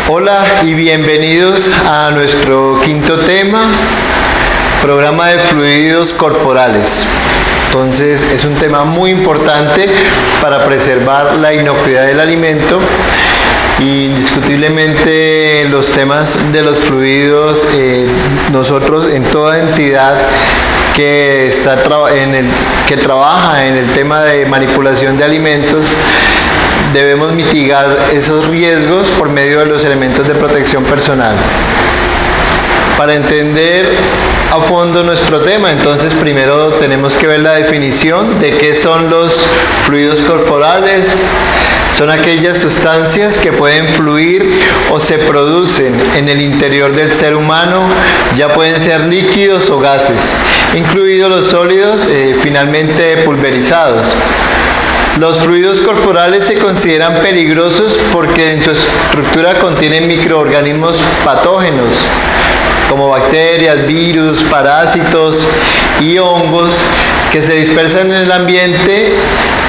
Hola y bienvenidos a nuestro quinto tema, programa de fluidos corporales. Entonces es un tema muy importante para preservar la inocuidad del alimento. Indiscutiblemente los temas de los fluidos, nosotros en toda entidad que trabaja en el tema de manipulación de alimentos, debemos mitigar esos riesgos por medio de los elementos de protección personal. Para entender a fondo nuestro tema, entonces primero tenemos que ver la definición de qué son los fluidos corporales. Son aquellas sustancias que pueden fluir o se producen en el interior del ser humano, ya pueden ser líquidos o gases, incluidos los sólidos finalmente pulverizados. Los fluidos corporales se consideran peligrosos porque en su estructura contienen microorganismos patógenos, como bacterias, virus, parásitos y hongos que se dispersan en el ambiente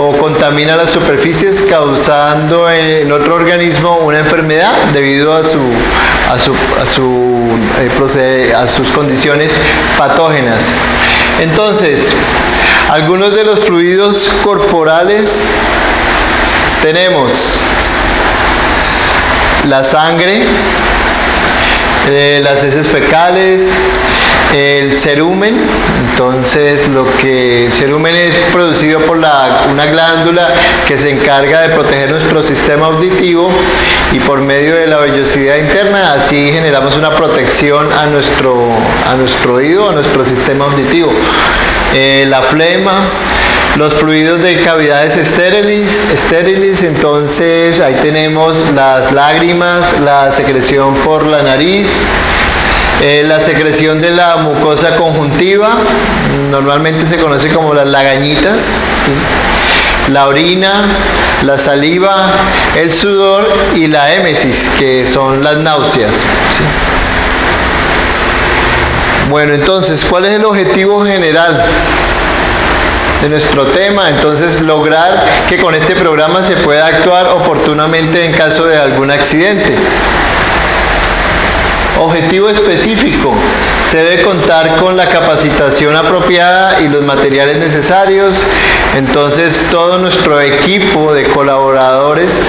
o contaminan las superficies, causando en otro organismo una enfermedad debido a sus condiciones patógenas. Entonces, algunos de los fluidos corporales tenemos la sangre, las heces fecales, el cerumen. Entonces el cerumen es producido por una glándula que se encarga de proteger nuestro sistema auditivo, y por medio de la vellosidad interna así generamos una protección a nuestro oído, a nuestro sistema auditivo. La flema, los fluidos de cavidades estériles, entonces ahí tenemos las lágrimas, la secreción por la nariz, la secreción de la mucosa conjuntiva, normalmente se conoce como las lagañitas, ¿sí? La orina, la saliva, el sudor y la émesis, que son las náuseas, ¿sí? Bueno, entonces, ¿cuál es el objetivo general de nuestro tema? Entonces, lograr que con este programa se pueda actuar oportunamente en caso de algún accidente. Objetivo específico: se debe contar con la capacitación apropiada y los materiales necesarios. Entonces todo nuestro equipo de colaboradores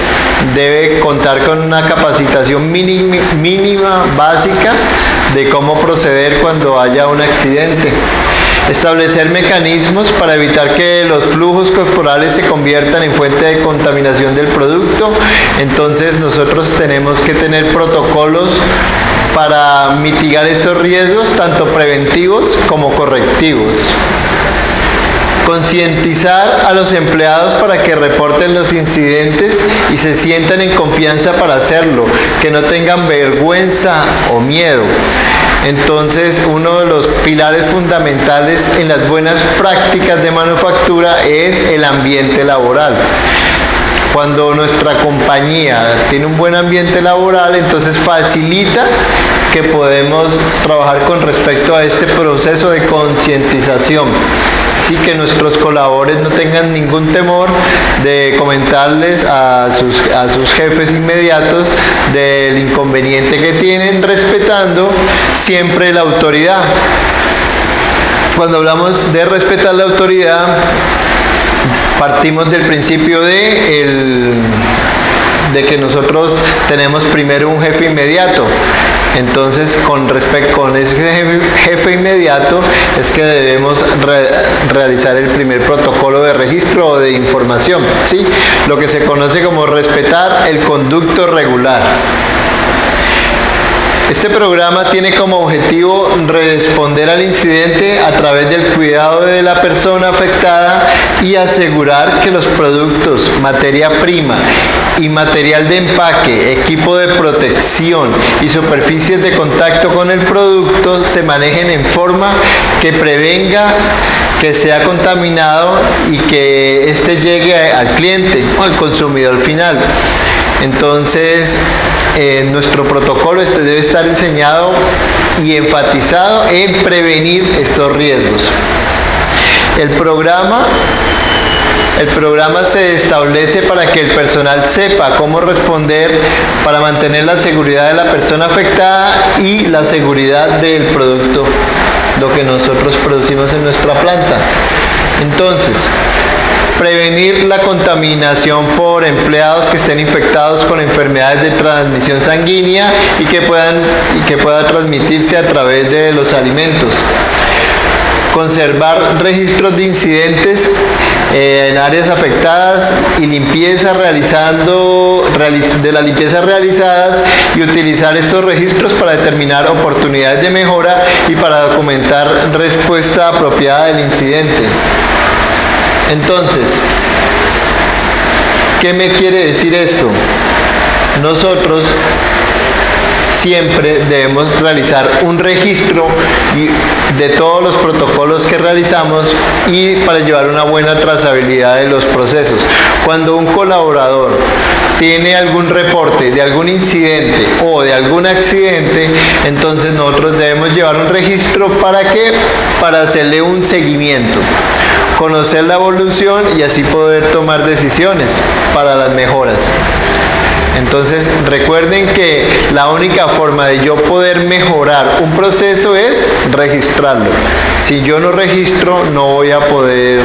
debe contar con una capacitación mínima, básica, de cómo proceder cuando haya un accidente. Establecer mecanismos para evitar que los flujos corporales se conviertan en fuente de contaminación del producto. Entonces nosotros tenemos que tener protocolos para mitigar estos riesgos, tanto preventivos como correctivos. Concientizar a los empleados para que reporten los incidentes y se sientan en confianza para hacerlo, que no tengan vergüenza o miedo. Entonces, uno de los pilares fundamentales en las buenas prácticas de manufactura es el ambiente laboral. Cuando nuestra compañía tiene un buen ambiente laboral, entonces facilita que podemos trabajar con respecto a este proceso de concientización. Así que nuestros colaboradores no tengan ningún temor de comentarles a sus jefes inmediatos del inconveniente que tienen, respetando siempre la autoridad. Cuando hablamos de respetar la autoridad, partimos del principio de que nosotros tenemos primero un jefe inmediato. Entonces, con ese jefe inmediato es que debemos realizar el primer protocolo de registro o de información, ¿sí? Lo que se conoce como respetar el conducto regular. Este programa tiene como objetivo responder al incidente a través del cuidado de la persona afectada y asegurar que los productos, materia prima y material de empaque, equipo de protección y superficies de contacto con el producto se manejen en forma que prevenga que sea contaminado y que éste llegue al cliente o al consumidor final. Entonces, nuestro protocolo debe estar diseñado y enfatizado en prevenir estos riesgos. El programa el programa se establece para que el personal sepa cómo responder para mantener la seguridad de la persona afectada y la seguridad del producto, lo que nosotros producimos en nuestra planta. Entonces, prevenir la contaminación por empleados que estén infectados con enfermedades de transmisión sanguínea y que pueda transmitirse a través de los alimentos. Conservar registros de incidentes en áreas afectadas y limpieza de las limpiezas realizadas y utilizar estos registros para determinar oportunidades de mejora y para documentar respuesta apropiada del incidente. Entonces, ¿qué me quiere decir esto? Nosotros siempre debemos realizar un registro de todos los protocolos que realizamos y para llevar una buena trazabilidad de los procesos. Cuando un colaborador tiene algún reporte de algún incidente o de algún accidente, entonces nosotros debemos llevar un registro ¿para qué? Para hacerle un seguimiento, conocer la evolución y así poder tomar decisiones para las mejoras. Entonces recuerden que la única forma de yo poder mejorar un proceso es registrarlo. Si yo no registro, no voy a poder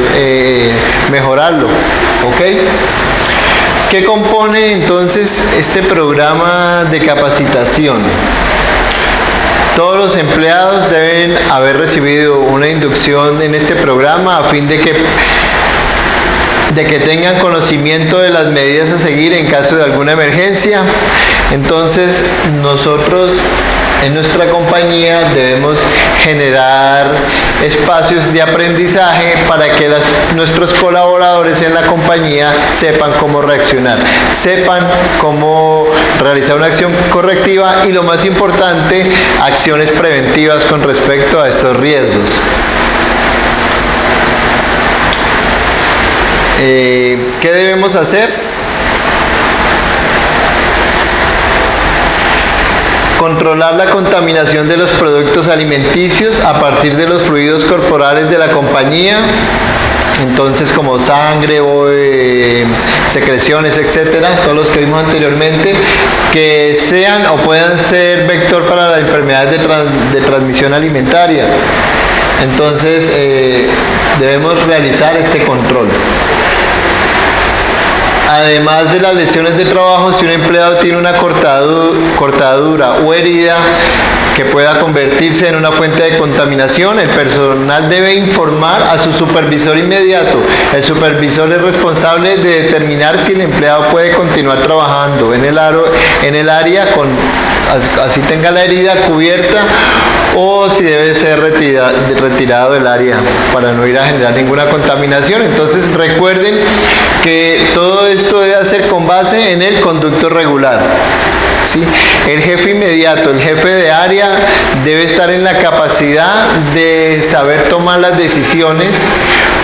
mejorarlo. ¿Ok? ¿Qué compone entonces este programa de capacitación? Todos los empleados deben haber recibido una inducción en este programa a fin de que tengan conocimiento de las medidas a seguir en caso de alguna emergencia. Entonces nosotros en nuestra compañía debemos generar espacios de aprendizaje para que nuestros colaboradores en la compañía sepan cómo reaccionar, sepan cómo realizar una acción correctiva y, lo más importante, acciones preventivas con respecto a estos riesgos. ¿Qué debemos hacer? Controlar la contaminación de los productos alimenticios a partir de los fluidos corporales de la compañía, entonces como sangre o secreciones, etcétera, todos los que vimos anteriormente, que sean o puedan ser vector para las enfermedades de transmisión alimentaria. Entonces debemos realizar este control. Además de las lesiones de trabajo, si un empleado tiene una cortadura o herida que pueda convertirse en una fuente de contaminación, el personal debe informar a su supervisor inmediato. El supervisor es responsable de determinar si el empleado puede continuar trabajando en el área así tenga la herida cubierta, o si debe ser retirado del área para no ir a generar ninguna contaminación. Entonces recuerden que todo esto debe hacer con base en el conducto regular. ¿Sí? El jefe inmediato, el jefe de área, debe estar en la capacidad de saber tomar las decisiones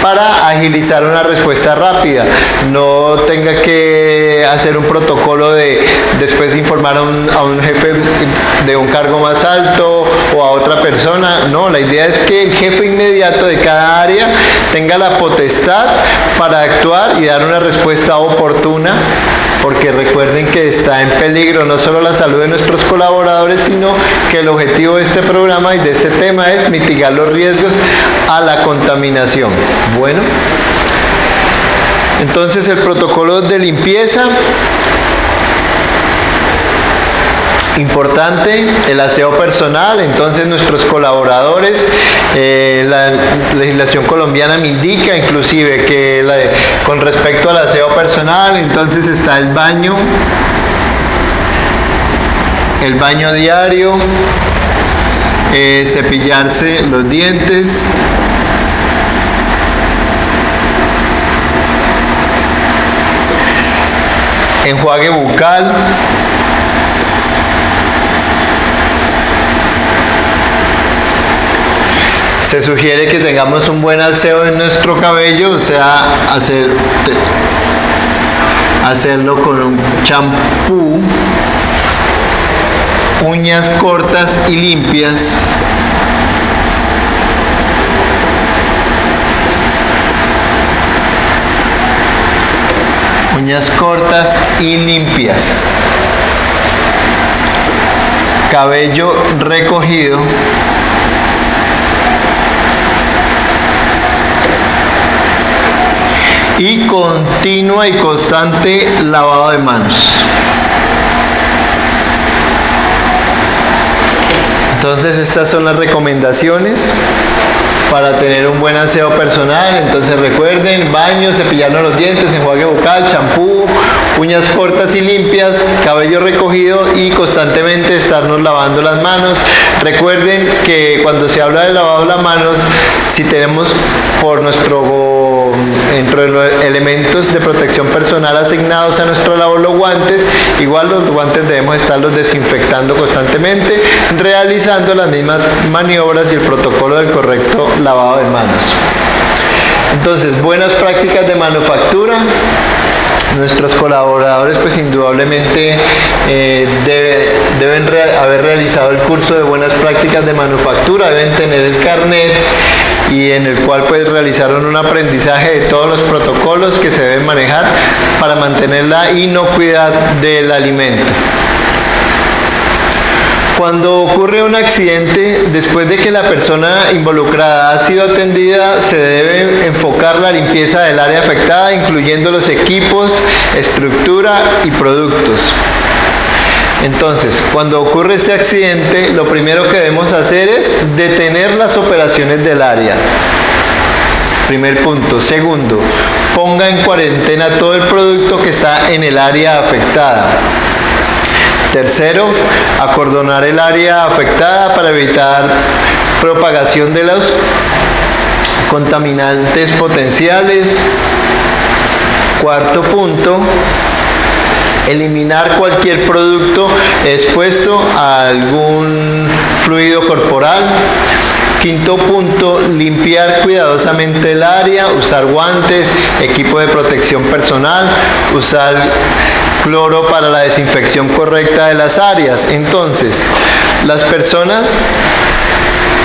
para agilizar una respuesta rápida. No tenga que hacer un protocolo de después informar a un jefe de un cargo más alto o a otra persona. No, la idea es que el jefe inmediato de cada área tenga la potestad para actuar y dar una respuesta oportuna, porque recuerden que está en peligro no solo la salud de nuestros colaboradores, sino que el objetivo de este programa y de este tema es mitigar los riesgos a la contaminación. Bueno, entonces el protocolo de limpieza, importante, el aseo personal. Entonces nuestros colaboradores, la legislación colombiana me indica inclusive que con respecto al aseo personal, entonces está el baño diario, cepillarse los dientes, enjuague bucal, se sugiere que tengamos un buen aseo en nuestro cabello, o sea, hacerlo con un champú, uñas cortas y limpias, uñas cortas y limpias, cabello recogido, y continua y constante lavado de manos. Entonces estas son las recomendaciones para tener un buen aseo personal. Entonces recuerden: baño, cepillarnos los dientes, enjuague bucal, champú, uñas cortas y limpias, cabello recogido y constantemente estarnos lavando las manos. Recuerden que cuando se habla de lavado de las manos, si tenemos dentro de los elementos de protección personal asignados a nuestra labor los guantes, igual los guantes debemos estarlos desinfectando constantemente, realizando las mismas maniobras y el protocolo del correcto lavado de manos. Entonces, buenas prácticas de manufactura. Nuestros colaboradores pues indudablemente deben haber realizado el curso de buenas prácticas de manufactura, deben tener el carnet, y en el cual pues realizaron un aprendizaje de todos los protocolos que se deben manejar para mantener la inocuidad del alimento. Cuando ocurre un accidente, después de que la persona involucrada ha sido atendida, se debe enfocar la limpieza del área afectada, incluyendo los equipos, estructura y productos. Entonces, cuando ocurre este accidente, lo primero que debemos hacer es detener las operaciones del área. Primer punto. Segundo, ponga en cuarentena todo el producto que está en el área afectada. Tercero, acordonar el área afectada para evitar propagación de los contaminantes potenciales. Cuarto punto, eliminar cualquier producto expuesto a algún fluido corporal. Quinto punto, limpiar cuidadosamente el área, usar guantes, equipo de protección personal, usar cloro para la desinfección correcta de las áreas. Entonces, las personas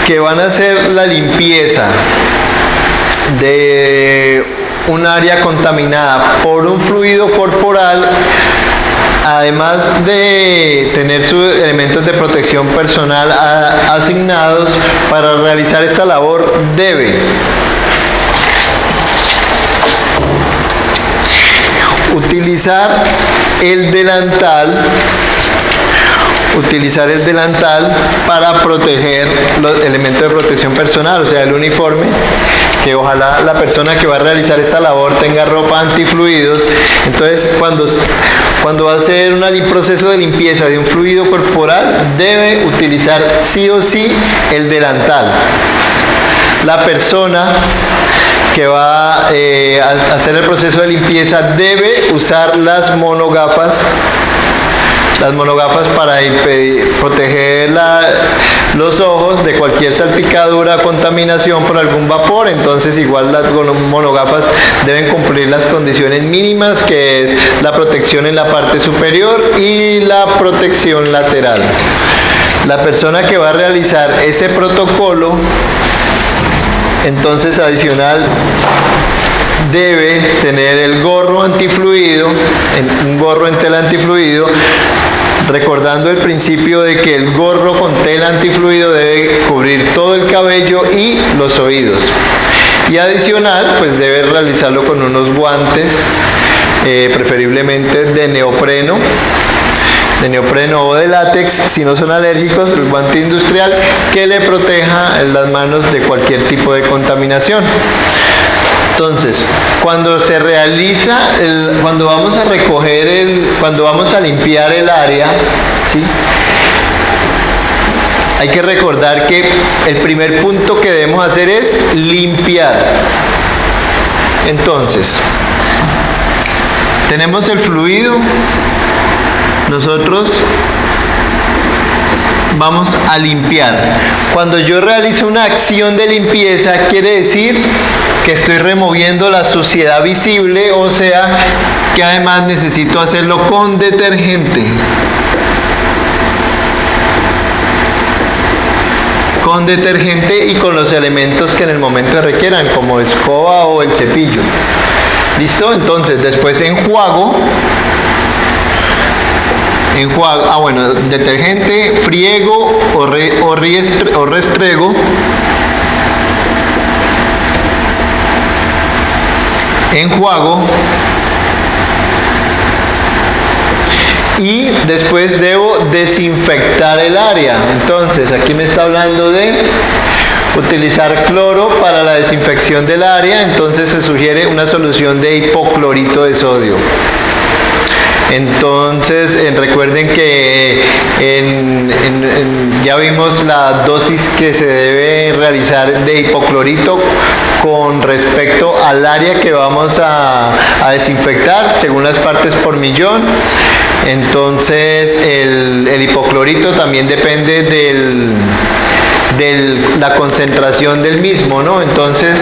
que van a hacer la limpieza de un área contaminada por un fluido corporal, además de tener sus elementos de protección personal asignados para realizar esta labor, debe utilizar el delantal para proteger los elementos de protección personal, o sea, el uniforme, que ojalá la persona que va a realizar esta labor tenga ropa antifluidos. Entonces, cuando va a hacer un proceso de limpieza de un fluido corporal, debe utilizar sí o sí el delantal. La persona que va a hacer el proceso de limpieza debe usar las monogafas para proteger los ojos de cualquier salpicadura, contaminación por algún vapor. Entonces, igual las monogafas deben cumplir las condiciones mínimas, que es la protección en la parte superior y la protección lateral. La persona que va a realizar ese protocolo, entonces, adicional, debe tener el gorro antifluido, un gorro en tela antifluido, recordando el principio de que el gorro con tela antifluido debe cubrir todo el cabello y los oídos. Y adicional, pues debe realizarlo con unos guantes, preferiblemente de neopreno o de látex, si no son alérgicos, el guante industrial que le proteja las manos de cualquier tipo de contaminación. Entonces, cuando se realiza, cuando vamos a limpiar el área, ¿sí?, hay que recordar que el primer punto que debemos hacer es limpiar. Entonces, tenemos el fluido, nosotros vamos a limpiar. Cuando yo realizo una acción de limpieza, quiere decir que estoy removiendo la suciedad visible, o sea, que además necesito hacerlo con detergente. Y con los elementos que en el momento requieran, como escoba o el cepillo. ¿Listo? Entonces, después enjuago, bueno, detergente, friego o restrego. Enjuago. Y después debo desinfectar el área. Entonces, aquí me está hablando de utilizar cloro para la desinfección del área. Entonces se sugiere una solución de hipoclorito de sodio. Entonces recuerden que ya vimos la dosis que se debe realizar de hipoclorito con respecto al área que vamos a desinfectar según las partes por millón. Entonces el hipoclorito también depende de la concentración del mismo, ¿no? Entonces,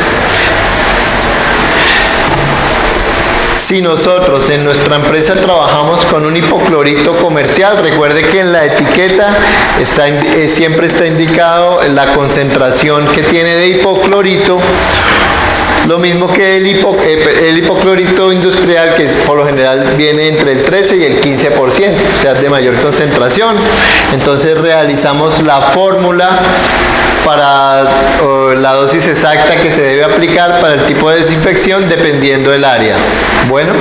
si nosotros en nuestra empresa trabajamos con un hipoclorito comercial, recuerde que en la etiqueta siempre está indicado la concentración que tiene de hipoclorito, lo mismo que el hipoclorito industrial, que por lo general viene entre el 13 y el 15%, o sea, de mayor concentración. Entonces realizamos la fórmula para la dosis exacta que se debe aplicar para el tipo de desinfección dependiendo del área. Bueno.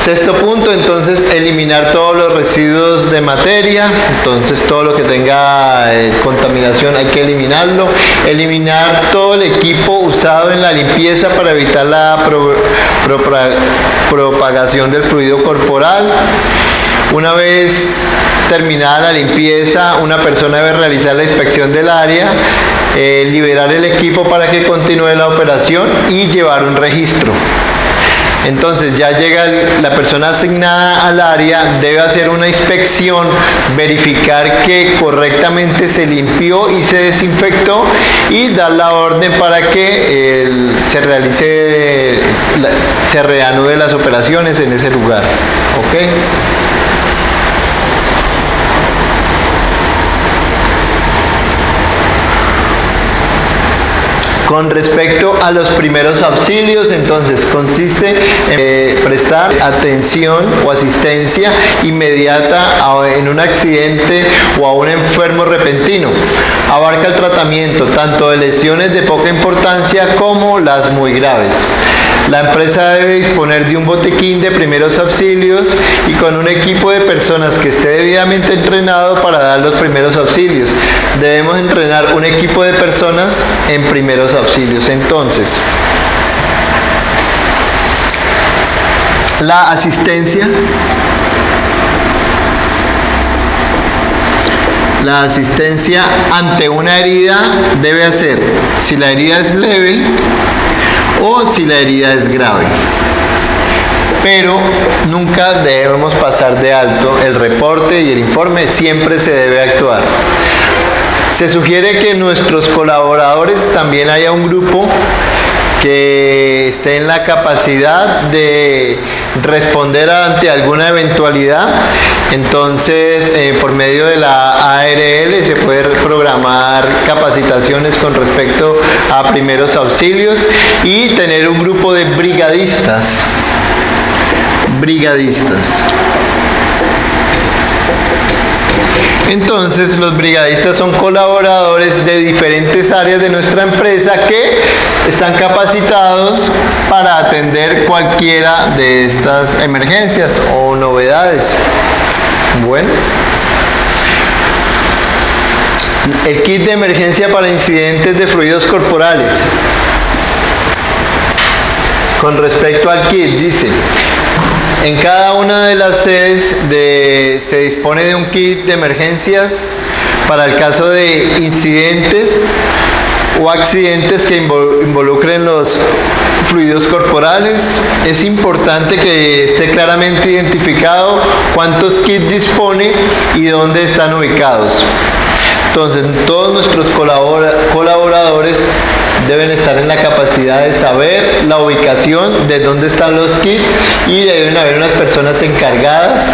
Sexto punto, entonces eliminar todos los residuos de materia. Entonces todo lo que tenga contaminación hay que eliminarlo. Eliminar todo el equipo usado en la limpieza para evitar la propagación del fluido corporal. Una vez terminada la limpieza, una persona debe realizar la inspección del área, liberar el equipo para que continúe la operación y llevar un registro. Entonces ya llega la persona asignada al área, debe hacer una inspección, verificar que correctamente se limpió y se desinfectó y dar la orden para que se reanude las operaciones en ese lugar. ¿Ok? Con respecto a los primeros auxilios, entonces consiste en prestar atención o asistencia inmediata en un accidente o a un enfermo repentino. Abarca el tratamiento tanto de lesiones de poca importancia como las muy graves. La empresa debe disponer de un botiquín de primeros auxilios y con un equipo de personas que esté debidamente entrenado para dar los primeros auxilios. Debemos entrenar un equipo de personas en primeros auxilios. Entonces, la asistencia. La asistencia ante una herida debe hacer si la herida es leve o si la herida es grave. Pero nunca debemos pasar de alto el reporte y el informe, siempre se debe actuar. Se sugiere que nuestros colaboradores también haya un grupo que esté en la capacidad de responder ante alguna eventualidad. Entonces, por medio de la ARL se puede programar capacitaciones con respecto a primeros auxilios y tener un grupo de brigadistas. Entonces, los brigadistas son colaboradores de diferentes áreas de nuestra empresa que están capacitados para atender cualquiera de estas emergencias o novedades. Bueno, el kit de emergencia para incidentes de fluidos corporales. Con respecto al kit, dice: en cada una de las sedes se dispone de un kit de emergencias para el caso de incidentes o accidentes que involucren los fluidos corporales. Es importante que esté claramente identificado cuántos kits dispone y dónde están ubicados. Entonces, todos nuestros colaboradores deben estar en la capacidad de saber la ubicación de dónde están los kits y deben haber unas personas encargadas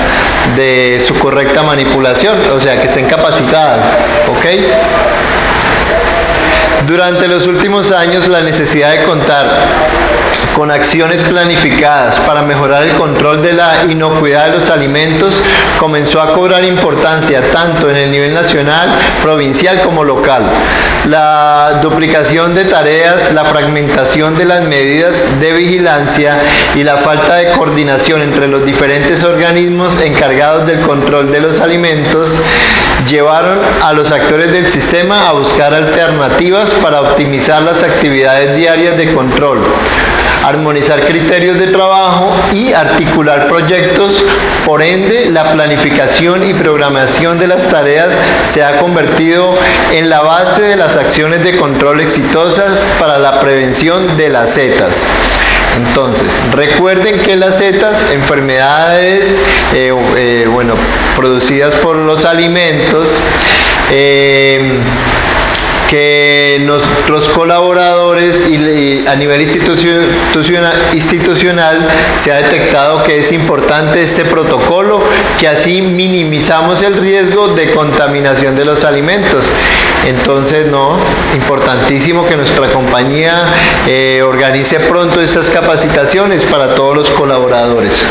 de su correcta manipulación, o sea, que estén capacitadas, ¿ok? Durante los últimos años, la necesidad de contar con acciones planificadas para mejorar el control de la inocuidad de los alimentos comenzó a cobrar importancia tanto en el nivel nacional, provincial como local. La duplicación de tareas, la fragmentación de las medidas de vigilancia y la falta de coordinación entre los diferentes organismos encargados del control de los alimentos llevaron a los actores del sistema a buscar alternativas para optimizar las actividades diarias de control, armonizar criterios de trabajo y articular proyectos. Por ende, la planificación y programación de las tareas se ha convertido en la base de las acciones de control exitosas para la prevención de las setas. Entonces, recuerden que las setas, enfermedades producidas por los alimentos, que nuestros colaboradores y a nivel institucional se ha detectado que es importante este protocolo, que así minimizamos el riesgo de contaminación de los alimentos. Entonces, importantísimo que nuestra compañía organice pronto estas capacitaciones para todos los colaboradores.